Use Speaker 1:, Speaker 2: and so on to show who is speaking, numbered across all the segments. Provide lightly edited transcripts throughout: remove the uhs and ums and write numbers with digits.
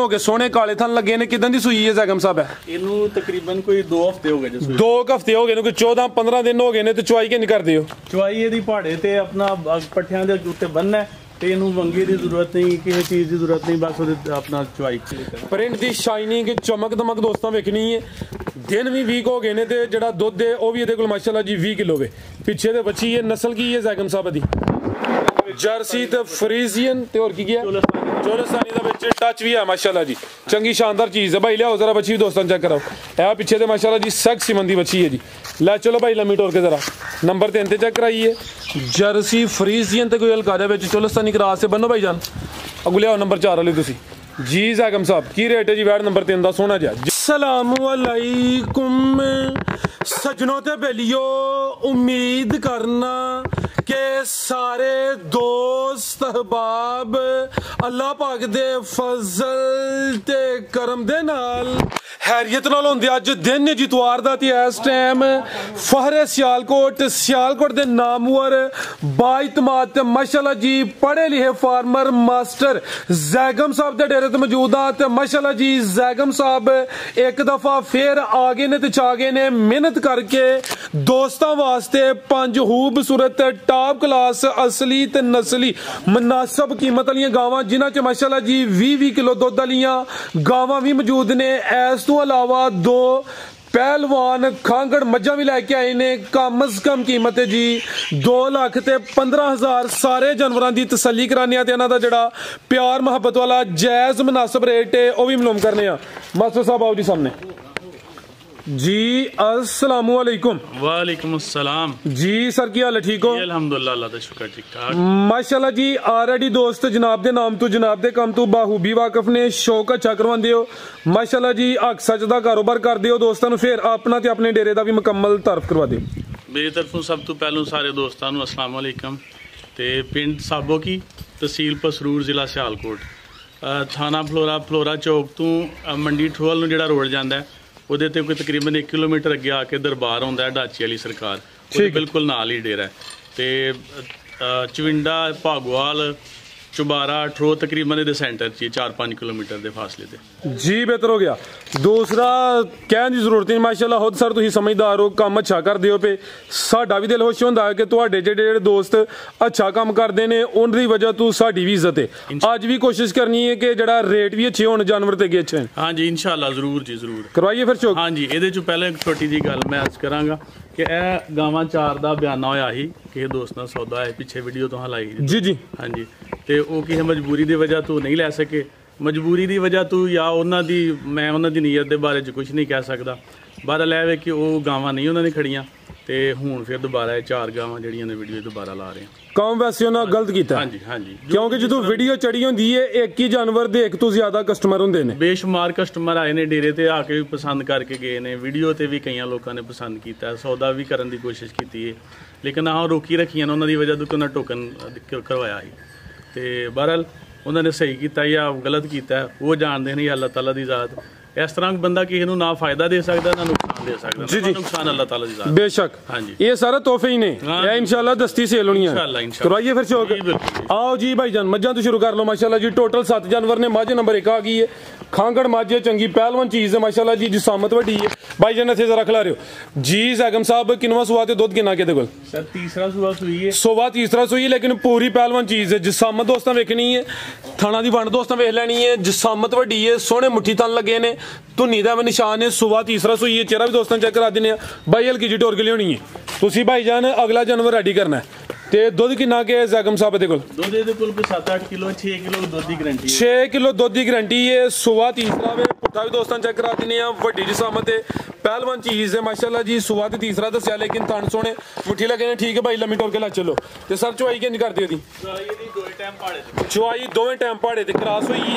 Speaker 1: हो गए सोने काले थन लगे ने किदां दी सूई है ज़ैगम साहब है
Speaker 2: इनू तकरीबन कोई 2 हफ्ते हो गए जो सूई
Speaker 1: 2 हफ्ते हो गए ने कोई 14-15 दिन हो गए ने ते चवाई किंज करदे हो
Speaker 2: चवाई ਇਹਦੀ ਪਹਾੜੇ ਤੇ ਆਪਣਾ ਪੱਠਿਆਂ ਦੇ ਉੱਤੇ ਬੰਨਣਾ ਤੇ ਇਹਨੂੰ ਵੰਗੀ ਦੀ ਜ਼ਰੂਰਤ ਨਹੀਂ ਕਿਸੇ ਚੀਜ਼ ਦੀ ਜ਼ਰੂਰਤ ਨਹੀਂ ਬਸ ਉਹਦੇ ਆਪਣਾ ਚਵਾਈ
Speaker 1: ਪ੍ਰਿੰਟ ਦੀ ਸ਼ਾਈਨਿੰਗ ਚਮਕ ਦਮਕ ਦੋਸਤਾਂ ਵੇਖਣੀ ਹੈ दिन भी वीक हो गए ने ते जड़ा दुध है वह भी ये माशाल्लाह जी 20 किलो वे पिछे ते बची है नस्ल की है ज़ैगम साहब दी जर्सी ते फ्रीजियन ते और की है चोलस्तानी दा विच टच भी है माशाल्लाह जी चंगी शानदार चीज़ है भाई लियाओ जरा बची दोस्तों चेक कराओ है पिछे ते माशाल्लाह जी सेक्सी मंदी बची है जी लै चलो भाई लम्मी टोर के जरा नंबर 3 ते चेक कराइए जर्सी फ्रीजियन ते कोई हल्का विच चोलस्तानी क्रॉस से बनो भाई जान अगू लियाओ नंबर 4 वाली तुसी जी ज़ैगम साहब की रेट है जी वैट नंबर 3 का सोना जी अस्सलामुअलैकुम सजनों ते बेलियो उम्मीद करना के सारे दोस्त अहबाब अल्लाह पाक दे फजल ते करम दे नाल हैरियत नाल होंदे अज दिन जितवार दा ते इस टाइम फहरे सियालकोट दे नामवर बाइतमाद ते माशाल्लाह जी पढ़े लिखे फार्मर मास्टर ज़ैगम साहब दे डेरे ते मौजूद आ ते माशाल्लाह जी ज़ैगम साहब एक दफा फिर आ गए ने ते चा गए ने मेहनत करके दोस्तां वास्ते 5 खूबसूरत टॉप क्लास असली ते नस्ली मुनासिब कीमत वाली गावां जिन्हां च माशाल्लाह जी 20 किलो दुध वालियां गावां भी मौजूद ने इस तो अलावा 2 पहलवान खांगड़ मज्जा भी लैके आए ने कम अज कम कीमत है जी 2,15,000 सारे जानवरों की तसल्ली कराने ते इन्हां दा जिहड़ा प्यार मुहब्बत वाला जायज़ मुनासिब रेट है वह भी मालूम करने मास्टर साहब आओ जी सामने जी अस्सलामुअलैकुम
Speaker 2: वालेकुम अस्सलाम जी
Speaker 1: सर की हाल है ठीक हो
Speaker 2: अल्हम्दुलिल्लाह अल्लाह दा शुक्र ठीक ठाक
Speaker 1: माशाल्लाह जी ऑलरेडी दोस्त जनाब दे नाम तो जनाब दे काम तो बाहूबी वाकफ ने शौक अच्छा करवांदे हो माशाल्लाह जी हक सच दा कारोबार करदे हो दोस्तां नूं फिर अपना ते अपने डेरे दा भी मुकम्मल तारफ करवा दे
Speaker 2: मेरी तरफों सब तो पहलों सारे दोस्तां नूं अस्सलाम वालेकुम ते पिंड साबो की तहसील पसरूर जिला सियालकोट थाना फ्लोरा चौक तो मंडी ठोल नूं जिहड़ा रोड जांदा है ਉਹਦੇ ਤੇ ਕੋਈ ਤਕਰੀਬਨ 1 ਕਿਲੋਮੀਟਰ ਅੱਗੇ ਆ ਕੇ ਦਰਬਾਰ ਆਉਂਦਾ ਹੈ ਢਾਚੀ ਵਾਲੀ ਸਰਕਾਰ ਉਹਦੇ ਬਿਲਕੁਲ ਨਾਲ ਹੀ ਡੇਰਾ ਤੇ ਚਵਿੰਡਾ ਭਾਗਵਾਲ चुबारा ठरो तकरीबन इहदे सेंटर च 4-5 किलोमीटर के फासले ते
Speaker 1: जी बेहतर हो गया दूसरा कहने की जरूरत नहीं माशाल्लाह खुद सर तुसीं समझदार हो काम अच्छा करदे हो पे साडा भी दिल खुश होंदा है कि तुहाडे जेहड़े दोस्त अच्छा काम करदे ने उन्हां दी वजह तो साडी भी इज्जत है अज भी कोशिश करनी है कि जेहड़ा रेट भी अच्छे होण जानवर ते अच्छे हैं
Speaker 2: हाँ जी इंशाल्लाह जरूर जी जरूर
Speaker 1: करवाइए फिर चौक
Speaker 2: हाँ जी इहदे चों पहले एक छोटी जी गल मैं अर्ज करांगा कि यह गावां 4 का बयाना होया ही किसी दोस्त नाल सौदा है पिछे वीडियो तुहां लाई
Speaker 1: जी जी
Speaker 2: हाँ जी तो वो किसी मजबूरी की वजह तो नहीं लै सके मजबूरी की वजह तो या उन्होंने दी मैं उन्होंने नीयत के बारे कुछ नहीं कह सकता बहरहाल है कि वो गावां नहीं उन्होंने खड़ियां तो हुण फिर दोबारा 4 गावां जड़ियां ने वीडियो दोबारा ला रहे हैं
Speaker 1: काम वैसे उन्होंने गलत किया
Speaker 2: हाँ जी
Speaker 1: क्योंकि जो वीडियो चढ़ी होंदी है एक ही जानवर दे एक तो ज्यादा कस्टमर होंदे ने
Speaker 2: बेशुमार कस्टमर आए ने डेरे ते आके भी पसंद करके गए ने वीडियो ते भी कई लोगों ने पसंद किया सौदा भी करने की कोशिश की है लेकिन हाँ रोकी रखियां उन्होंने वजह तो उन्होंने टोकन करवाया ही तो बहरहाल उन्होंने सही किया या गलत किया वो जानते हैं अल्लाह ताला की ज़ात इस तरह बंदा किसी को ना फायदा दे सकता ना नुकसान दे सकता
Speaker 1: जी जी
Speaker 2: नुकसान अल्लाह ताला दी ज़ात
Speaker 1: बेशक
Speaker 2: हाँ जी
Speaker 1: ये सारा तोहफे ही ने इंशाल्लाह दस्ती सेल होनी है करवाइए फिर शौक आओ जी भाईजान मज्जां तो शुरू कर लो माशाल्लाह जी टोटल 7 जानवर ने माझ नंबर 1 आ गई है खांगड़ माझ चंगी पहलवान चीज है माशाल्लाह जी जिसामत वड्डी है भाईजान इत्थे जरा खिला रहे हो जी ज़ैगम साहब किनवा सुआ ते दुध किन्ना किहदे कोल
Speaker 2: सर तीसरा सुआ सुई है
Speaker 1: सुआ तीसरा सुई लेकिन पूरी पहलवान चीज है जिसामत दोस्तां वेखनी है थाना दी वंड दोस्तां वेख लैनी है जिसामत वड्डी है सोहने मुट्ठी तन लगे ने धुनी दा निशान है सुबह तीसरा सुई है चेहरा भी दोस्तों चेक करा देने भाई हल्की जी टोर के लियानी है तुसी भाईजान अगला जानवर रेडी करना है ते दुध किन्ना के ज़ैगम साहब दे कोल
Speaker 2: दुध दे कोल 7-8 किलो 6 किलो दुध दी गारंटी
Speaker 1: 6 किलो दुध दी गारंटी है सुबह तीसरा वे पुट्ठा भी दोस्तों चेक करा देने वड्डी जिसामत है पहलवान चीज है माशाल्लाह जी सुबह ते तीसरा दस्या लेकिन थन सोने मुट्ठी लगे ने ठीक है भाई लम्मी टोर के ला चलो ते सर चुआई किंज कर दियो दी चुआई दोवें टाइम पहाड़े ते क्रॉस होई है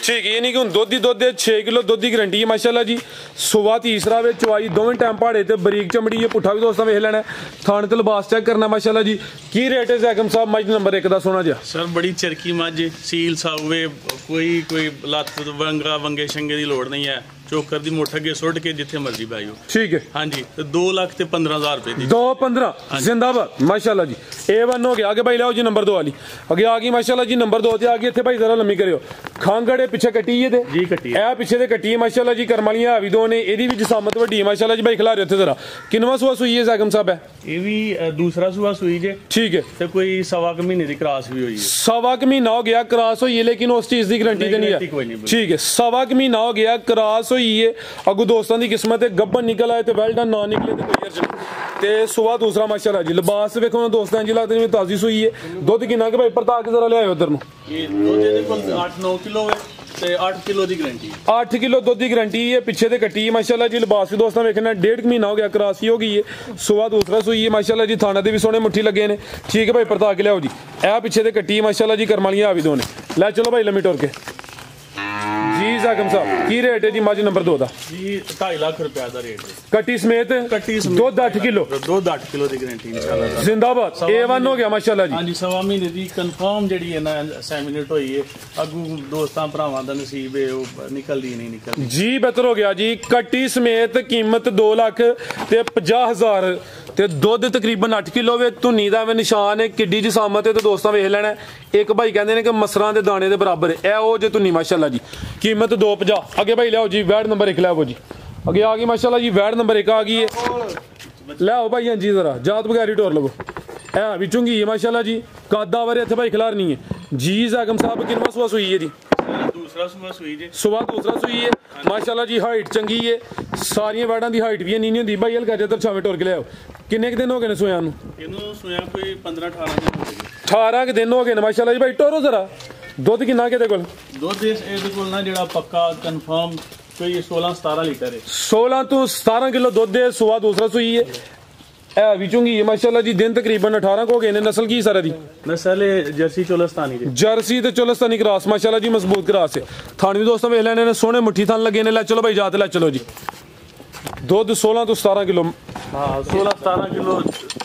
Speaker 1: ठीक है ये नहीं कि दुध ही दुध 6 किलो दुध की गारंटी है माशाल्लाह जी सुबह तीसरा वे चुआई दोवें टाइम पहाड़े ते बरीक चमड़ी है पुट्ठा भी दोस्तों वेख लेना थाने ते लिबास चेक करना माशाल्लाह जी की रेट है ज़ैगम साहब मज नंबर 1 दा सोना जा
Speaker 2: सर बड़ी चरकी मज सील सावे कोई लत्त वंगा वंगे शंगे की लोड़ नहीं है ਚੋਕਰ ਦੀ ਮੁੱਠ ਅੱਗੇ ਸੁੱਟ ਕੇ ਜਿੱਥੇ ਮਰਜ਼ੀ ਬਾਈਓ।
Speaker 1: ठीक है
Speaker 2: ਹਾਂਜੀ ਤੇ 2,15,000 ਰੁਪਏ ਦੀ
Speaker 1: 2-15 जिंदाबाद माशाल्लाह जी। A1 हो गया। आगे भाई लाओ जी नंबर 2 वाली आगे आ गई माशाल्लाह जी। नंबर 2 ते आ गई इत्थे भाई जरा लम्मी करियो। खांगड़ पिछे कट्टी है
Speaker 2: जी कट्टी
Speaker 1: ए पिछे ते कट्टी है माशाल्लाह जी। करमालियां हावी दो ने एदी भी जसामत वड्डी है माशाल्लाह जी। भाई खिला रहे थे जरा किनवा सुआ सुई है ज़ैगम साहब है
Speaker 2: ਇਹ ਵੀ ਦੂਸਰਾ ਸੂਆ ਸੂਈ ਜੇ
Speaker 1: ठीक है
Speaker 2: ਤੇ ਕੋਈ ਸਵਾ ਕੁ ਮਹੀਨੇ ਦੀ ਕ੍ਰਾਸ ਵੀ ਹੋਈ ਹੈ।
Speaker 1: सवा क महीना हो गया क्रॉस हुई है लेकिन उस चीज की गारंटी तो नहीं
Speaker 2: गारंटी कोई नहीं
Speaker 1: है।
Speaker 2: बिल्कुल।
Speaker 1: ठीक है सवा क महीना हो गया क्रॉस हुई है अगू दोस्तों की किस्मत है गब्बन निकल आए तो वेल डन ना निकले तो कोई अर्ज नहीं ते सुबह दूसरा माशाल्लाह जी। लिबास वेखो दोस्तों जी लगते ताजी सुई है दुध किन्ना के भाई परता के जरा ले आयो उधर
Speaker 2: ਇਹ ਦੁੱਧ ਇਹਦੇ ਕੋਲ 8-9 ਕਿਲੋ ਹੈ ਤੇ 8 ਕਿਲੋ ਦੀ ਗਾਰੰਟੀ
Speaker 1: 8 किलो दुध की गारंटी है पिछे ते कट्टी है माशाल्लाह जी। लिबास भी दोस्तों वेखना 1.5 महीना हो गया क्रॉस ही हो गई है। सुबह दूसरा सुई है माशाल्लाह जी। थाना दे भी सोने मुट्ठी लगे ने ठीक है भाई परता के लियाओ जी। ए पिछे ते कट्टी है माशाल्लाह जी। करमालियां आ भी दो ने ले चलो भाई लम्मी टोर के जी। ज़ैगम साहब की रेट है जी मज नंबर 2 का
Speaker 2: ਜੀ 2.5 ਲੱਖ ਰੁਪਏ ਦਾ ਰੇਟ ਹੈ।
Speaker 1: कट्टी समेत
Speaker 2: ਕੱਟੀ ਸਮੇਤ
Speaker 1: दुध 8 किलो
Speaker 2: ਦੁੱਧ 8 ਕਿਲੋ ਦੀ ਗਾਰੰਟੀ ਇਨਸ਼ਾਅੱਲਾ।
Speaker 1: जिंदाबाद A1 हो गया माशाल्लाह जी।
Speaker 2: ਹਾਂਜੀ ਸਵਾ ਮਹੀਨੇ ਦੀ ਕਨਫਰਮ ਜਿਹੜੀ ਹੈ ਨਾ ਸੈਮੀਨੇਟ ਹੋਈ ਹੈ। ਅੱਗੂ ਦੋਸਤਾਂ ਭਰਾਵਾਂ ਦਾ ਨਸੀਬ ਹੈ ਉਹ ਨਿਕਲਦੀ ਨਹੀਂ ਨਿਕਲਦੀ
Speaker 1: जी बेहतर हो गया जी। कट्टी समेत कीमत 2 लाख ते 50,000 ते दुध तकरीबन 8 किलो वे धुनी दा वे निशान है किड्डी जसामत है तो दोस्तां वेख लेना एक भाई कहंदे ने कि मसरां दे दाने दे बराबर है ए ओ जे धुनी माशाल्लाह जी। कीमत 250 आगे भाई लियाओ जी वैड नंबर 1 लियाओ जी। आगे आ गई माशाल्लाह जी वैड नंबर 1 आ गई है लियाओ भाई। हाँ जी जरा जात बगैर ही टोर लवो ए भी चुंगी है माशाल्लाह जी। कादा वारे इत्थे भाई खिलार नहीं है जी। ज़ैगम साहब किनवा सुआ सुई है जी
Speaker 2: ਦੂਸਰਾ ਸੂਆ ਸੂਈ ਜੇ
Speaker 1: सुबह दूसरा सुई है माशाल्लाह जी। हाइट चंगी है सारियां वैडां दी हाइट भी नहीं होंदी भाई। हल्का जिहा छावे टोर के लियाओ किन्ने क दिन हो गए ने सोया नूं
Speaker 2: ਇਹਨੂੰ ਸੋਇਆ ਕੋਈ 15-18 ਦਿਨ ਹੋ ਗਏ
Speaker 1: 18 ਕ दिन हो गए ने माशाल्लाह जी। भाई टोरो जरा दुध किन्ना के कोल
Speaker 2: ਦੁੱਧ ਇਹਦੇ ਕੋਲ ਨਾ ਜਿਹੜਾ ਪੱਕਾ ਕਨਫਰਮ ਕੋਈ 16-17 ਲੀਟਰ ਹੈ।
Speaker 1: 16 ਤੋਂ 17 किलो दुध है। सुबह दूसरा सुई है ए भी चुंगी है माशाल्लाह जी। दिन तकरीबन 18 को हो गए ने। नस्ल की सारा दी
Speaker 2: नस्ल जर्सी चोलस्तानी जी।
Speaker 1: जर्सी ते चोलस्तानी क्रॉस माशाल्लाह जी। मजबूत क्रॉस है। थान भी दोस्तों वेख लेने ने सोने मुट्ठी थान लगे ने। ले चलो भाई जात ले चलो जी। दुध 16 ਤੋਂ 17 किलो
Speaker 2: हाँ 16-17 किलो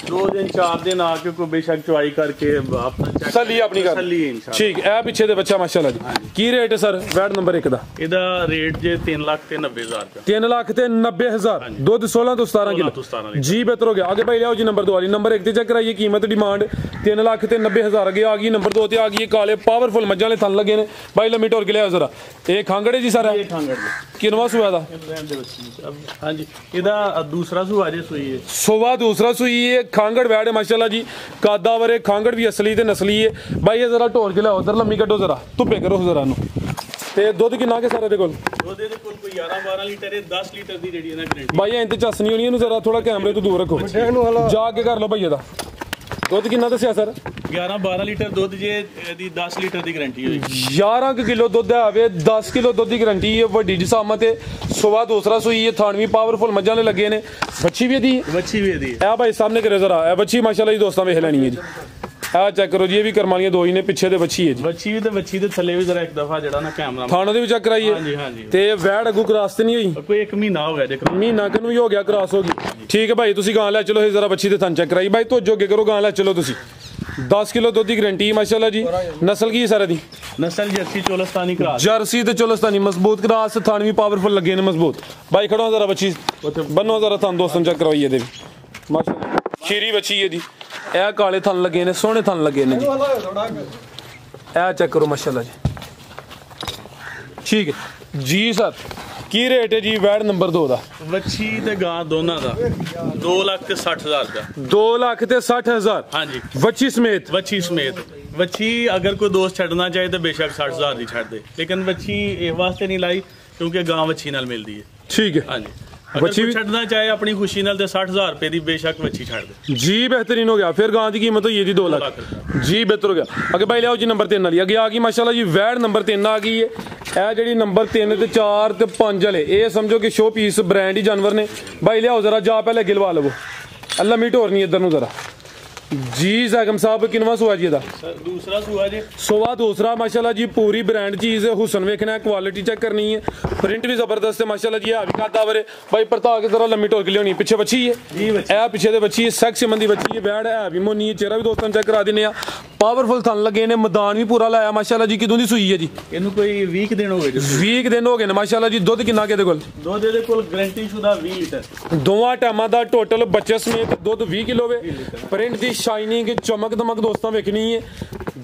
Speaker 2: 2 दिन 4 दिन आके कोई बेशक चुवाई करके अपना
Speaker 1: तसल्ली अपनी कर
Speaker 2: तसल्ली इंशाल्लाह।
Speaker 1: ठीक ए पिछे दे बच्चा माशाल्लाह जी। की रेट है सर वैड नंबर 1 दा
Speaker 2: ਇਹਦਾ ਰੇਟ ਜੇ 3,90,000 ਰੁਪਏ
Speaker 1: 3 लाख ते 90,000 दुध 16 ਤੋਂ 17
Speaker 2: 16
Speaker 1: किलो
Speaker 2: ਤੋਂ 17 लीटर।
Speaker 1: जी बेहतर हो गया। आगे भाई लियाओ जी नंबर 2 वाली नंबर 1 ते चेक कराइए कीमत डिमांड 3 लाख ते 90,000 आगे आ गई। नंबर 2 ते आ गई काले पावरफुल मज्जां वाले थन लगे ने भाई लम्मी टोर के लियाओ जरा। ये खांगड़े जी सारा
Speaker 2: ਇਹ ਖਾਂਗੜ
Speaker 1: किनवा सुआ दा
Speaker 2: ਹਾਂਜੀ ਇਹਦਾ दूसरा सूआ जे सूई है।
Speaker 1: सुबह दूसरा सुई है खांगड़ वैड है माशाल्लाह जी। कादा वरे खांगड़ भी असली ते नस्ली है भाई। ये जरा टोर के लियाओ उधर लम्मी कड्डो जरा धुप्पे करो जरा नू ते दुध किन्ना के सारे दे कोल
Speaker 2: ਦੁੱਧ ਇਹਦੇ ਕੋਲ ਕੋਈ 11-12 ਲੀਟਰ ਹੈ। 10 ਲੀਟਰ ਦੀ ਜਿਹੜੀ ਇਹਨਾਂ ਗਾਰੰਟੀ
Speaker 1: भाई इंत चस नहीं होनी इहनू जरा थोड़ा कैमरे तो दूर रखो जाके कर लो भाई ਇਹਦਾ ਦੁੱਧ ਕਿੰਨਾ ਦੱਸਿਆ ਸਰ
Speaker 2: 11-12 ਲੀਟਰ ਦੁੱਧ ਜੇ ਇਹਦੀ 10 ਲੀਟਰ ਦੀ ਗਾਰੰਟੀ ਹੋਈ
Speaker 1: 11 किलो दुध है 10 किलो दुध की गारंटी है वड्डी जसामत है। सुबह दूसरा सुई है थानवी पावरफुल मज्जां ने लगे ने बच्ची भी दी
Speaker 2: ਵੱਛੀ ਵੀ ਇਹਦੀ
Speaker 1: ए भाई सामने करे जरा ए बच्ची माशाल्लाह जी दोस्तों वेख लेनी है जी। ਆ ਚੈੱਕ ਕਰੋ ਜੀ ਇਹ ਵੀ ਕਰਮਾਲੀਆਂ ਦੋ ਹੀ ਨੇ ਪਿੱਛੇ ਤੇ ਵੱਛੀ ਹੈ ਜੀ
Speaker 2: ਵੱਛੀ ਵੀ ਤੇ ਵੱਛੀ ਦੇ ਥੱਲੇ ਵੀ ਜ਼ਰਾ ਇੱਕ ਦਫਾ ਜਿਹੜਾ ਨਾ ਕੈਮਰਾ
Speaker 1: ਥਾਣੋਂ ਦੇ ਵੀ ਚੈੱਕ ਕਰਾਈਏ
Speaker 2: ਹਾਂਜੀ ਹਾਂਜੀ
Speaker 1: ਤੇ ਵੈੜ ਅਗੂ ਕਰਾਸ ਤੇ ਨਹੀਂ ਹੋਈ
Speaker 2: ਕੋਈ 1 ਮਹੀਨਾ ਹੋ ਗਿਆ ਦੇਖੋ
Speaker 1: ਮਹੀਨਾ ਕਿਨੂੰ ਹੀ ਹੋ ਗਿਆ ਕਰਾਸ ਹੋ ਗਈ ਠੀਕ ਹੈ ਭਾਈ ਤੁਸੀਂ ਗਾਂ ਲੈ ਚਲੋ ਇਹ ਜ਼ਰਾ ਵੱਛੀ ਦੇ ਥਣ ਚੈੱਕ ਕਰਾਈ ਭਾਈ ਤੋਂ ਜੋਗੇ ਕਰੋ ਗਾਂ ਲੈ ਚਲੋ ਤੁਸੀਂ 10 किलो दुध की गारंटी माशाल्लाह जी। नस्ल की सारा दी
Speaker 2: नस्ल जर्सी चोलस्तानी क्रास
Speaker 1: जर्सी ते चोलस्तानी मजबूत क्रास थानवी पावरफुल लगे ने मजबूत भाई खड़ो जरा बच्ची बनो जरा थान दोस्तों चेक करवाइए दे माशाल्लाह खीरी बच्ची है जी। ए काले थन लगे ने सोहने थन लगे ने जी। ए चेक करो माशाल्लाह जी ठीक है जी सर की रेट है जी वैड नंबर 2 दा
Speaker 2: ਵੱਛੀ ਤੇ ਗਾਂ ਦੋਨਾਂ ਦਾ 2,60,000 ਦਾ
Speaker 1: 2,60,000
Speaker 2: ਹਾਂਜੀ
Speaker 1: ਵੱਛੀ ਸਮੇਤ
Speaker 2: ਵੱਛੀ ਸਮੇਤ ਵੱਛੀ ਅਗਰ ਕੋਈ ਦੋਸਤ ਛੱਡਣਾ ਚਾਹੇ ਤਾਂ ਬੇਸ਼ੱਕ 60,000 ਦੀ ਛੱਡ ਦੇ ਲੇਕਿਨ ਵੱਛੀ ਇਹ ਵਾਸਤੇ ਨਹੀਂ ਲਾਈ ਕਿਉਂਕਿ ਗਾਂ ਵੱਛੀ ਨਾਲ ਮਿਲਦੀ ਹੈ
Speaker 1: ठीक है
Speaker 2: ਹਾਂਜੀ ਵੱਛੀ ਵੀ ਛੱਡਣਾ ਚਾਹੇ ਆਪਣੀ ਖੁਸ਼ੀ ਨਾਲ ਤੇ 60,000 ਰੁਪਏ ਦੀ ਬੇਸ਼ੱਕ ਵੱਛੀ ਛੱਡ ਦੇ
Speaker 1: जी बेहतरीन हो गया फिर गां की कीमत हुई है जी 2 लाख जी बेहतर हो गया। आगे भाई लियाओ जी नंबर 3 वाली आगे आ गई माशाल्लाह जी वैड नंबर 3 आ गई है। ਇਹ ਜਿਹੜੀ ਨੰਬਰ 3 ਤੇ 4 ਤੇ 5 ਵਾਲੇ ਇਹ ਸਮਝੋ ਕਿ ਸ਼ੋ ਪੀਸ ਬ੍ਰਾਂਡ ਹੀ ਜਾਨਵਰ ਨੇ ਭਾਈ ਲਿਆਓ ਜ਼ਰਾ ਜਾ ਪਹਿਲੇ ਗਿਲਵਾ ਲਵੋ ਅੱਲਾ ਮੀਟ ਹੋਰ ਨਹੀਂ ਇੱਧਰ ਨੂੰ ਜ਼ਰਾ जी। ज़ैगम साहब किनवा सुआ जी दा
Speaker 2: दूसरा सुआ जी
Speaker 1: सुआ दूसरा माशाल्लाह जी पूरी ब्रांड चीज है हुसन वेखना है क्वालिटी चेक करनी है प्रिंट भी जबरदस्त है माशाल्लाह जी। भी कादा वरे भाई परता के जरा लम्मी टोर के लियानी पीछे बच्ची है
Speaker 2: जी
Speaker 1: ए पीछे दे बच्ची है सेक्स मंदी बच्ची है बैड है भी मोनी है चेहरा भी दोस्तों चेक करा दिने ਪਾਵਰਫੁਲ ਥਣ ਲੱਗੇ ਨੇ, ਮੈਦਾਨ ਵੀ ਪੂਰਾ ਲਾਇਆ ਮਾਸ਼ਾਅੱਲਾ ਜੀ। ਕਿਦੋਂ ਦੀ ਸੂਈ ਹੈ ਜੀ?
Speaker 2: ਇਹਨੂੰ ਕੋਈ 20 ਦਿਨ ਹੋ ਗਏ ਜੀ।
Speaker 1: 20 ਦਿਨ ਹੋ ਗਏ ਨੇ ਮਾਸ਼ਾਅੱਲਾ ਜੀ। ਦੁੱਧ ਕਿੰਨਾ ਕਿਹਦੇ ਕੋਲ?
Speaker 2: ਦੁੱਧ ਇਹਦੇ ਕੋਲ ਗਾਰੰਟੀ ਸ਼ੁਦਾ 20 ਲੀਟਰ।
Speaker 1: ਦੋਵਾਂ ਟਾਈਮਾਂ ਦਾ ਟੋਟਲ ਬੱਚੇ ਸਮੇਤ ਦੁੱਧ 20 ਕਿਲੋ ਵੇ। ਪ੍ਰਿੰਟ ਦੀ ਸ਼ਾਈਨਿੰਗ ਚਮਕ ਦਮਕ ਦੋਸਤਾਂ ਵੇਖਣੀ ਹੈ।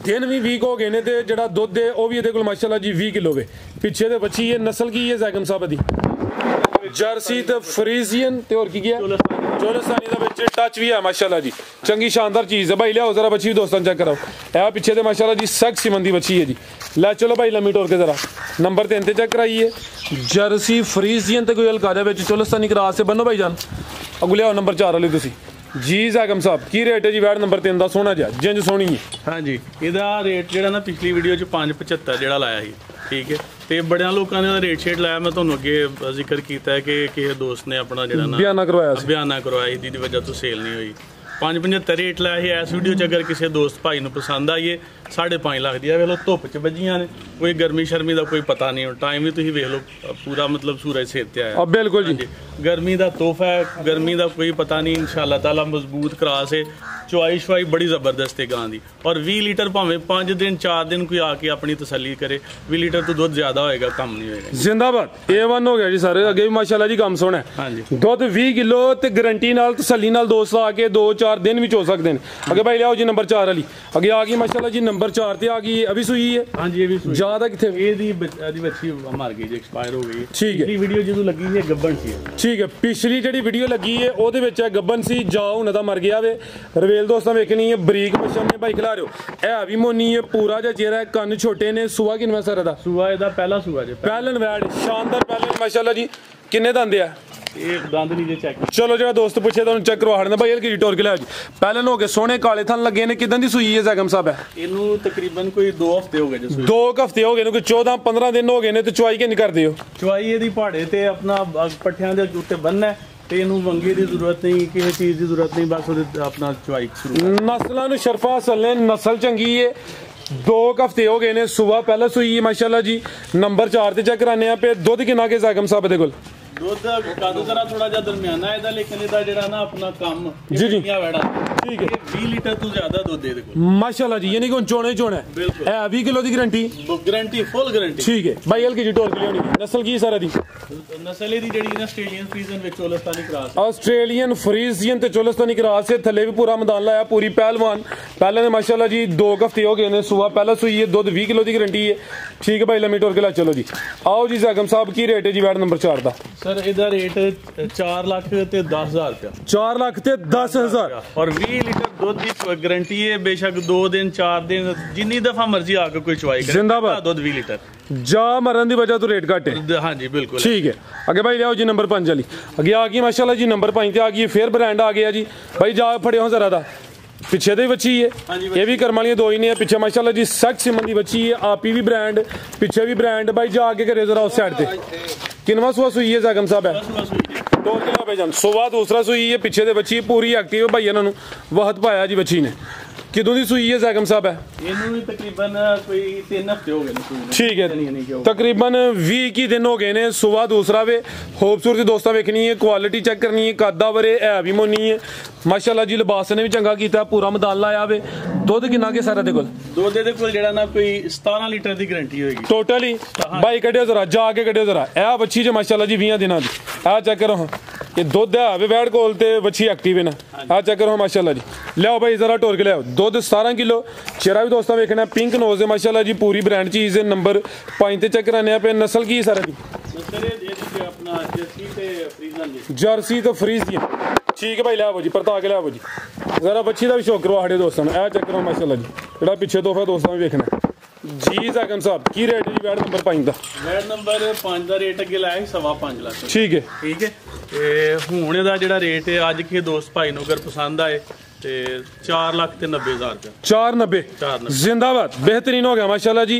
Speaker 1: ਦਿਨ ਵੀ ਵੀਕ ਹੋ ਗਏ ਨੇ ਤੇ ਜਿਹੜਾ ਦੁੱਧ ਹੈ ਉਹ ਵੀ ਇਹਦੇ ਕੋਲ ਮਾਸ਼ਾਅੱਲਾ ਜੀ 20 ਕਿਲੋ ਵੇ। ਪਿੱਛੇ ਦੇ ਬੱਚੀ ਹੈ, ਨਸਲ ਕੀ ਹੈ ਜ਼ੈਗਮ ਸਾਹਿਬ ਦੀ? ਜਰਸੀ ਤੇ ਫਰੀਜ਼ੀਅਨ ਤੇ ਹੋਰ ਕੀ ਗਿਆ? ਚੋਲਸਤਾਨੀ ਦਾ ਵਿੱਚ ਟੱਚ ਵੀ ਹੈ ਮਾਸ਼ਾਅੱਲਾ ਜੀ। ਚੰਗੀ ਸ਼ਾਨਦਾਰ ਚੀਜ਼ ਹੈ ਭਾਈ। ਲਿਆਓ ਜ਼ਰਾ ਬੱਚੀ ਵੀ ਦੋਸਤਾਂ ਚੈੱਕ ਕਰਾਓ। ਇਹ ਪਿੱਛੇ ਤੇ ਮਾਸ਼ਾਅੱਲਾ ਜੀ ਸੈਕਸੀ ਮੰਦੀ ਬੱਚੀ ਹੈ ਜੀ। ਲੈ ਚਲੋ ਭਾਈ ਲੰਮੀ ਟੋਰ ਕੇ ਜ਼ਰਾ ਨੰਬਰ 3 ਤੇ ਚੈੱਕ ਕਰਾਈਏ। ਜਰਸੀ ਫਰੀਜ਼ੀਅਨ ਤੇ ਕੋਈ ਹਲਕਾ ਦੇ ਵਿੱਚ ਚੋਲਸਤਾਨੀ ਕਰਾਸ ਸੇ ਬੰਨੋ ਭਾਈ ਜਾਨ। ਅਗੂ ਲਿਆਓ ਨੰਬਰ 4 ਵਾਲੀ ਤੁਸੀਂ ਜੀ ਜ਼ੈਗਮ ਸਾਹਿਬ। ਕੀ ਰੇਟ ਹੈ ਜੀ ਵੈਟ ਨੰਬਰ 3 ਦਾ? ਸੋਹਣਾ ਜਿਹਾ ਜਿੰਜ ਸੋਹਣੀ ਹੈ।
Speaker 2: ਹਾਂਜੀ, ਇਹਦਾ ਰੇਟ ਜਿਹੜਾ ਨਾ ਪਿਛਲੀ ਵੀਡੀਓ 'ਚ 575 ਜਿਹੜਾ ਲਾਇਆ ਸੀ, ਠੀਕ ਹੈ। ਤੇ ਬੜਿਆਂ ਲੋਕਾਂ ਨੇ ਉਹਦਾ ਰੇਟ ਸ਼ੇਟ ਲਾਇਆ। ਮੈਂ ਤੁਹਾਨੂੰ ਅੱਗੇ ਜ਼ਿਕਰ ਕੀਤਾ ਹੈ ਕਿ ਕਿਸੇ ਦੋਸਤ ਨੇ ਆਪਣਾ ਜਿਹੜਾ ਨਾ ਬਿਆਨਾ ਕਰਵਾਇਆ ਸੀ, ਜਿਹਦੀ ਵਜ੍ਹਾ ਤੋਂ ਸੇਲ ਨਹੀਂ ਹੋਈ। 575 ਰੇਟ ਲਾਇਆ ਸੀ। ਇਸ ਵੀਡੀਓ 'ਚ ਅਗਰ ਕਿਸੇ ਦੋਸਤ ਭਾਈ ਨੂੰ ਪਸੰਦ ਆਈਏ 5.5 ਲੱਖ ਦੀ ਆ। ਵੇਖ ਲਓ ਧੁੱਪ 'ਚ ਵੱਜੀਆਂ ਨੇ, ਕੋਈ ਗਰਮੀ ਸ਼ਰਮੀ ਦਾ ਕੋਈ ਪਤਾ ਨਹੀਂ। ਹੁਣ ਟਾਈਮ ਵੀ ਤੁਸੀਂ ਵੇਖ ਲਓ, ਪੂਰਾ ਮਤਲਬ ਸੂਰਜ ਸਿਰ ਤੇ ਆਇਆ।
Speaker 1: ਬਿਲਕੁਲ ਜੀ,
Speaker 2: ਗਰਮੀ ਦਾ ਤੋਹਫਾ ਹੈ, ਗਰਮੀ ਦਾ ਕੋਈ ਪਤਾ ਨਹੀਂ। ਇਨਸ਼ਾਅੱਲਾ ਤਾਲਾ ਮਜ਼ਬੂਤ ਕਰਾਸ ਹੈ। ਚੁਆਈ ਸ਼ਵਾਈ ਬੜੀ ਜ਼ਬਰਦਸਤ ਹੈ ਗਾਂ ਦੀ। ਔਰ 20 ਲੀਟਰ ਭਾਵੇਂ 5 ਦਿਨ 4 ਦਿਨ ਕੋਈ ਆ ਕੇ ਆਪਣੀ ਤਸੱਲੀ ਕਰੇ, 20 ਲੀਟਰ ਤੋਂ ਦੁੱਧ ਜ਼ਿਆਦਾ ਹੋਏਗਾ, ਕੰਮ ਨਹੀਂ ਹੋਏਗਾ।
Speaker 1: ਜ਼ਿੰਦਾਬਾਦ। A1 ਹੋ ਗਿਆ ਜੀ ਸਾਰੇ। ਅੱਗੇ ਵੀ ਮਾਸ਼ਾਅੱਲਾ ਜੀ ਕੰਮ ਸੋਹਣਾ ਹੈ।
Speaker 2: ਹਾਂਜੀ,
Speaker 1: ਦੁੱਧ 20 ਕਿਲੋ ਤੇ ਗਾਰੰਟੀ ਨਾਲ ਤਸੱਲੀ ਨਾਲ ਦੋਸਤ ਆ ਕੇ 2-4 ਦਿਨ ਵਿੱਚ ਹੋ ਸਕਦੇ ਨੇ। ਅੱਗੇ ਭਾਈ ਲਿਆਓ ਜੀ ਨੰਬਰ 4 ਵਾਲੀ। ਅੱਗੇ ਆ ਗਈ ਮਾਸ਼ਾਅੱਲਾ ਜੀ ਨੰਬਰ 4 ਤੇ ਆ ਗਈ। ਅਭੀ ਸੂਈ ਹੈ?
Speaker 2: ਹਾਂਜੀ, ਇਹ ਵੀ ਸੂਈ।
Speaker 1: ਜ਼ਿਆਦਾ ਕਿੱਥੇ?
Speaker 2: ਇਹਦੀ ਬੱਚੀ ਮਰ ਗਈ ਜੀ, ਐਕਸਪਾਇਰ ਹੋ ਗਈ।
Speaker 1: ਠੀਕ ਹੈ।
Speaker 2: ਇਹ ਵੀਡੀਓ ਜਦੋਂ ਲੱਗੀ ਸੀ ਗੱਬਣ ਸੀ।
Speaker 1: ਠੀਕ ਹੈ। ਪਿਛਲੀ ਜਿਹੜੀ ਵੀਡੀਓ ਲੱਗੀ ਹੈ ਉਹਦੇ ਵਿੱਚ ਗੱਬਨ ਸੀ, ਜਾ ਹੁਣ ਦਾ ਮਰ ਗਿਆ ਵੇ। ਰਵੇਲ ਦੋਸਤਾਂ ਵੇਖਣੀ ਹੈ। ਬਰੀਕ ਮੱਛਰ ਨੇ ਭਾਈ ਖਿਲਾ ਰਿਓ। ਇਹ ਵੀ ਮੋਨੀ ਹੈ, ਪੂਰਾ ਜਿਹਾ ਚਿਹਰਾ, ਕੰਨ ਛੋਟੇ ਨੇ। ਸੂਆ ਕਿੰਨਾ ਸਰ ਦਾ?
Speaker 2: ਸੂਆ ਇਹਦਾ ਪਹਿਲਾ ਸੂਆ ਜੀ।
Speaker 1: ਪਹਿਲਨ ਵੈੜ ਸ਼ਾਨਦਾਰ ਪਹਿਲਨ ਮਾਸ਼ਾਅੱਲਾ ਜੀ। ਕਿੰਨੇ ਦੰਦ ਆ?
Speaker 2: ਇਹ ਦੰਦ ਨਹੀਂ ਜੇ ਚੈੱਕ।
Speaker 1: ਚਲੋ ਜਿਹੜਾ ਦੋਸਤ ਪੁੱਛੇ ਤੁਹਾਨੂੰ ਚੈੱਕ ਕਰਵਾ ਹੜਨਾ ਭਾਈ। ਹਲਕੀ ਟੋਰ ਕੇ ਲਿਆਓ ਜੀ। ਪਹਿਲਨ ਹੋ ਕੇ ਸੋਹਣੇ ਕਾਲੇ ਥਣ ਲੱਗੇ ਨੇ। ਕਿਦਾਂ ਦੀ ਸੂਈ ਹੈ ਜ਼ੈਗਮ ਸਾਹਿਬ? ਹੈ
Speaker 2: ਇਹਨੂੰ ਤਕਰੀਬਨ ਕੋਈ 2 ਹਫ਼ਤੇ ਹੋ ਗਏ ਜੀ।
Speaker 1: 2 ਹਫ਼ਤੇ ਹੋ ਗਏ ਨੇ, ਕੋਈ 14-15 ਦਿਨ ਹੋ ਗਏ ਨੇ। ਤੇ ਚੁਆਈ ਕਿੰਨੀ ਕਰਦੇ ਹੋ?
Speaker 2: ਚੁਆਈ ਇਹਦੀ ਪਹਾੜੇ ਤੇ ਆਪਣਾ ਪੱਠਿਆਂ ਦੇ ਉੱਤੇ ਬੰਨ੍ਹਣਾ ਤੇ ਇਹਨੂੰ ਵੰਗੇ ਦੀ ਜ਼ਰੂਰਤ ਨਹੀਂ, ਕਿਸੇ ਚੀਜ਼ ਦੀ ਜ਼ਰੂਰਤ ਨਹੀਂ, ਬਸ ਉਹਦੇ ਆਪਣਾ ਚੁਆਈ ਸ਼ੁਰੂ।
Speaker 1: ਨਸਲਾਂ ਨੂੰ ਸ਼ਰਫਾ ਅਸਲ ਨੇ, ਨਸਲ ਚੰਗੀ ਹੈ। 2 ਹਫ਼ਤੇ ਹੋ ਗਏ ਨੇ। ਸੂਆ ਪਹਿਲਾਂ ਸੂਈ ਹੈ ਮਾਸ਼ਾਅੱਲਾ ਜੀ। ਨੰਬਰ 4 ਤੇ ਚੈੱਕ ਕਰਾਨੇ ਆ। ਪੇ ਦੁੱਧ ਕਿੰਨਾ ਕੇ ਜ਼ੈਗਮ ਸਾਹਿਬ ਦੇ ਕੋਲ? ਦੁੱਧ
Speaker 2: ਕੱਦ ਜ਼ਰਾ ਥੋੜਾ ਜਿਹਾ ਦਰਮਿਆਨਾ ਇਹਦਾ, ਲੇਕਿਨ ਇਹਦਾ ਜਿਹੜਾ ਨਾ ਆਪਣਾ ਕੰਮ
Speaker 1: ਜੀ ਜੀ
Speaker 2: ਵੈੜਾ
Speaker 1: ਠੀਕ ਹੈ।
Speaker 2: 20 ਲੀਟਰ ਤੋਂ ਜ਼ਿਆਦਾ ਦੁੱਧ ਇਹਦੇ ਕੋਲ
Speaker 1: ਮਾਸ਼ਾਅੱਲਾ ਜੀ। ਯਾਨੀ ਕਿ ਹੁਣ ਚੋਣੇ ਚੋਣਾ ਹੈ। 20 ਕਿਲੋ ਦੀ ਗਾਰੰਟੀ?
Speaker 2: Guarantee, full guarantee.
Speaker 1: ਠੀਕ ਹੈ ਭਾਈ। ਹਲਕੀ ਜੀ ਟੋਰ ਕੇ ਲਿਆਉਣੀ। ਨਸਲ ਕੀ ਸਾਰਾ ਦੀ?
Speaker 2: ਨਸਲ ਇਹਦੀ ਜਿਹੜੀ ਨਾ ਆਸਟ੍ਰੇਲੀਅਨ ਫਰੀਜ਼ਨ ਵਿੱਚ ਚੋਲਸਤਾਨੀ ਕਰਾਸ।
Speaker 1: ਆਸਟ੍ਰੇਲੀਅਨ ਫਰੀਜ਼ੀਅਨ ਤੇ ਚੋਲਸਤਾਨੀ ਕਰਾਸ ਹੈ। ਥੱਲੇ ਵੀ ਪੂਰਾ ਮੈਦਾਨ ਲਾਇਆ, ਪੂਰੀ ਪਹਿਲਵਾਨ। ਪਹਿਲਾਂ ਨੇ ਮਾਸ਼ਾਅੱਲਾ ਜੀ 2 ਹਫ਼ਤੇ ਹੋ ਗਏ ਨੇ। ਸੂਆ ਪਹਿਲਾਂ ਸੂਈ ਹੈ। ਦੁੱਧ 20 ਕਿਲੋ ਦੀ ਗਾਰੰਟੀ ਹੈ। ਠੀਕ ਹੈ ਭਾਈ, ਲੰਮੀ ਟੋਰ ਕੇ ਲਾ ਚਲੋ ਜੀ। ਆਓ ਜੀ ਜ਼ੈਗਮ ਸਾਹਿਬ, ਕੀ ਰੇਟ ਹੈ ਜੀ ਵੈਟ ਨੰਬਰ 4 ਦਾ?
Speaker 2: ਸਰ ਇਹਦਾ ਰੇਟ 4 ਲੱਖ ਤੇ 10,000 ਰੁਪਇਆ।
Speaker 1: 4 ਲੱਖ ਤੇ 10,000
Speaker 2: ਔਰ 20 ਲੀਟਰ ਦੁੱਧ ਦੀ ਗਾਰੰਟੀ ਹੈ। ਬੇਸ਼ੱਕ 2 ਦਿਨ 4 ਦਿਨ ਜਿੰਨੀ ਦਫਾ ਮਰਜ਼ੀ ਆ ਕੇ ਕੋਈ ਚੁਆਈ ਕਰੇ।
Speaker 1: ਜ਼ਿੰਦਾਬਾਦ।
Speaker 2: ਦੁੱਧ 20 ਲੀਟਰ
Speaker 1: ਜਾ ਮਰਨ ਦੀ ਵਜ੍ਹਾ ਤੋਂ ਰੇਟ ਘੱਟ ਹੈ।
Speaker 2: ਹਾਂਜੀ ਬਿਲकुल।
Speaker 1: ਠੀਕ ਹੈ। ਅੱਗੇ ਭਾਈ ਲਿਆਓ ਜੀ ਨੰਬਰ 5 ਵਾਲੀ। ਅੱਗੇ ਆ ਗਈ ਮਾਸ਼ਾਅੱਲਾ ਜੀ ਨੰਬਰ 5 ਤੇ ਆ ਗਈ। ਫੇਰ ਬ੍ਰਾਂਡ ਆ ਗਿਆ ਜੀ ਭਾਈ। ਜਾ ਫੜਿਓ ਜ਼ਰਾ ਦਾ। ਪਿੱਛੇ ਦੀ ਬੱਚੀ ਹੈ, ਇਹ ਵੀ ਕਰਮ ਵਾਲੀਆਂ 2 ਹੀ ਨੇ। ਪਿੱਛੇ ਮਾਸ਼ਾਅੱਲਾ ਜੀ ਸੈਕਸੀ ਮੰਦੀ ਬੱਚੀ ਹੈ। ਆਪੀ ਵੀ ਬ੍ਰਾਂਡ, ਪਿੱਛੇ ਵੀ ਬ੍ਰਾਂਡ। ਭਾਈ ਜਾ ਕੇ ਕਰਿਓ ਜ਼ਰਾ ਉਸ ਸਾਈਡ ਤੇ। ਕਿੰਨਵਾਂ ਸੂਆ ਸੂਈ ਹੈ ਜ਼ੈਗਮ ਸਾਹਿਬ? ਹੈ ਟੋਰ ਕੇ ਲਿਆ ਭਾਈ। ਸੂਆ ਦੂਸਰਾ ਸੂਈ ਹੈ। ਪਿੱਛੇ ਦੇ ਬੱਚੀ ਪੂਰੀ ਐਕਟਿਵ ਭਾਈ। ਇਹਨਾਂ ਨੂੰ ਵਹਤ ਪਾਇਆ ਜੀ ਬੱਚੀ ਨੇ। ਕਿਦੋਂ ਦੀ ਸੂਈ ਹੈ ਜ਼ੈਗਮ ਸਾਹਿਬ? ਹੈ
Speaker 2: ਇਹਨੂੰ ਵੀ ਤਕਰੀਬਨ ਕੋਈ 3 ਹਫ਼ਤੇ ਹੋ ਗਏ ਨੇ ਸੂਈ ਨੂੰ।
Speaker 1: ਠੀਕ ਹੈ। ਤਕਰੀਬਨ 20 ਦਿਨ ਹੋ ਗਏ ਨੇ। ਸੂਆ ਦੂਸਰਾ ਵੇ। ਖੂਬਸੂਰਤੀ ਦੋਸਤਾਂ ਵੇਖਣੀ ਹੈ, ਕੁਆਲਿਟੀ ਚੈੱਕ ਕਰਨੀ ਹੈ। ਕਾਦਾ ਵਰੇ ਹੈ ਵੀ ਮੋਨੀ ਹੈ ਮਾਸ਼ਾਅੱਲਾ ਜੀ। ਲਿਬਾਸ ਨੇ ਵੀ ਚੰਗਾ ਕੀਤਾ, ਪੂਰਾ ਮੈਦਾਨ ਲਾਇਆ ਵੇ। ਦੁੱਧ ਕਿੰਨਾ ਕੇ ਸਾਰਾ ਦੇ ਕੋਲ? ਦੁੱਧ
Speaker 2: ਦੇ ਕੋਲ ਜਿਹੜਾ ਨਾ ਕੋਈ 17 ਲੀਟਰ ਦੀ ਗਾਰੰਟੀ ਹੋਏਗੀ
Speaker 1: ਟੋਟਲੀ। ਬਾਈ ਕੱਢਿਓ ਜ਼ਰਾ, ਜਾ ਕੇ ਕੱਢਿਓ ਜ਼ਰਾ। ਇਹ ਬੱਚੀ ਚ ਮਾਸ਼ਾਅੱਲਾ ਜੀ 20 ਦਿਨਾਂ ਦੀ। ਆ ਚੈੱਕ ਕਰੋ। ਇਹ ਦੁੱਧ ਹੈ ਵੇ ਵੈੜ ਕੋਲ ਤੇ ਬੱਚੀ ਐਕਟਿਵ ਹੈ ਨਾ। ਆ ਚੈੱਕ ਕਰੋ ਮਾਸ਼ਾਅੱਲਾ ਜੀ। ਲਿਆਓ ਭਾਈ ਜ਼ਰਾ ਟੋਰ ਕੇ ਲਿਆਓ। ਦੁੱਧ 17 ਕਿਲੋ। ਚਿਹਰਾ ਵੀ ਦੋਸਤਾਂ ਵੇਖਣਾ। ਪਿੰਕ ਨੋਜ਼ ਹੈ ਮਾਸ਼ਾਅੱਲਾ ਜੀ। ਪੂਰੀ ਬ੍ਰਾਂਡ ਚੀਜ਼ ਹੈ। ਨੰਬਰ 5 ਤੇ ਚੈੱਕ ਕਰਾਨੇ ਆ। ਪੇ ਨਸਲ ਕੀ ਸਾਰਾ ਦੀ?
Speaker 2: ਆਪਣਾ ਜਰਸੀ ਤੇ ਫਰੀਜ਼ਨ ਜੀ।
Speaker 1: ਜਰਸੀ ਤੇ ਫਰੀਜ਼ੀਅਨ। ਠੀਕ ਹੈ ਭਾਈ, ਲਿਆਓ ਜੀ ਪਰਤਾ ਕੇ ਲਿਆਓ ਜੀ। ਜ਼ਰਾ ਬੱਚੀ ਦਾ ਵੀ ਸ਼ੌਕ ਕਰਵਾ ਸਾਡੇ ਦੋਸਤਾਂ ਨੂੰ। ਇਹ ਚੈੱਕ ਕਰੋ ਮਾਸ਼ਾਅੱਲਾ ਜੀ। ਜਿਹੜਾ ਪਿੱਛੇ ਤੋਹਫਾ ਦੋਸਤਾਂ ਵੀ ਵੇਖਣਾ ਜੀ। ਜ਼ੈਗਮ ਸਾਹਿਬ ਕੀ ਰੇਟ ਜੀ ਵੈਟ ਨੰਬਰ 5 ਦਾ?
Speaker 2: ਵੈਟ ਨੰਬਰ 5 ਦਾ ਰੇਟ ਅੱਗੇ ਲਾਇਆ ਸੀ 5.5 ਲੱਖ।
Speaker 1: ਠੀਕ ਹੈ।
Speaker 2: ਠੀਕ ਹੈ। ਤੇ ਹੁਣ ਇਹਦਾ ਜਿਹੜਾ ਰੇਟ ਹੈ, ਅੱਜ ਕਿਸੇ ਦੋਸਤ ਭਾਈ ਨੂੰ ਅਗਰ ਪਸੰਦ ਆਏ ਤੇ 4 ਲੱਖ ਤੇ 90,000 ਰੁਪਇਆ।
Speaker 1: 490 ਜ਼ਿੰਦਾਬਾਦ। बेहतरीन हो गया माशाल्लाह जी।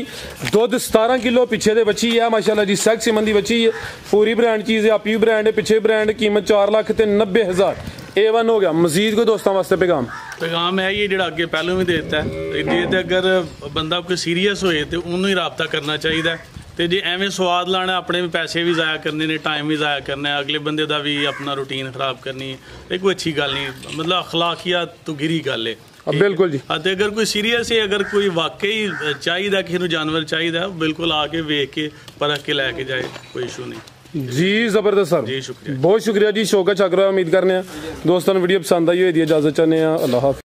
Speaker 1: दुध 17 किलो। पीछे दे बच्ची है माशाल्लाह जी। सेक्सी मंदी बच्ची है। पूरी ब्रांड चीज़ है। आप भी ब्रांड है, पीछे ब्रांड। कीमत 4 लाख ते 90,000। A1 हो गया। मजीद कोई दोस्तों वास्ते
Speaker 2: पैगाम है ये जो अगे पहलों भी देता है। जे ते अगर बंदा कोई सीरीयस होए तो उन्होंने ही राबता करना चाहिए। तो जे एवें स्वाद लाना, अपने भी पैसे भी ज़ाया करने ने, टाइम भी ज़ाया करना है, अगले बंदे का भी अपना रूटीन खराब करनी है, कोई अच्छी गल नहीं। मतलब अखलाकियात तो गिरी गल है।
Speaker 1: ਬਿਲਕੁਲ ਜੀ।
Speaker 2: ਅਤੇ ਅਗਰ ਕੋਈ ਸੀਰੀਅਸ ਹੈ, ਅਗਰ ਕੋਈ ਵਾਕਈ ਚਾਹੀਦਾ ਕਿਸੇ ਨੂੰ ਜਾਨਵਰ ਚਾਹੀਦਾ, ਬਿਲਕੁਲ ਆ ਕੇ ਵੇਖ ਕੇ ਪਰਖ ਕੇ ਲੈ ਕੇ ਜਾਏ, ਕੋਈ ਇਸ਼ੂ ਨਹੀਂ
Speaker 1: ਜੀ। ਜ਼ਬਰਦस्त ਸਰ
Speaker 2: ਜੀ, ਸ਼ੁਕਰੀਆ,
Speaker 1: ਬਹੁਤ ਸ਼ੁਕਰੀਆ ਜੀ। ਸ਼ੌਕਤ ਚੱਕ ਰਿਹਾ, ਉਮੀਦ ਕਰਨੇ ਆ ਦੋਸਤਾਂ ਨੂੰ ਵੀਡੀਓ ਪਸੰਦ ਆਈ ਹੋਈ ਦੀ। ਇਜਾਜ਼ਤ ਚਾਹੁੰਦੇ ਆ। ਅੱਲਾਹ ਹਾਫਿਜ਼।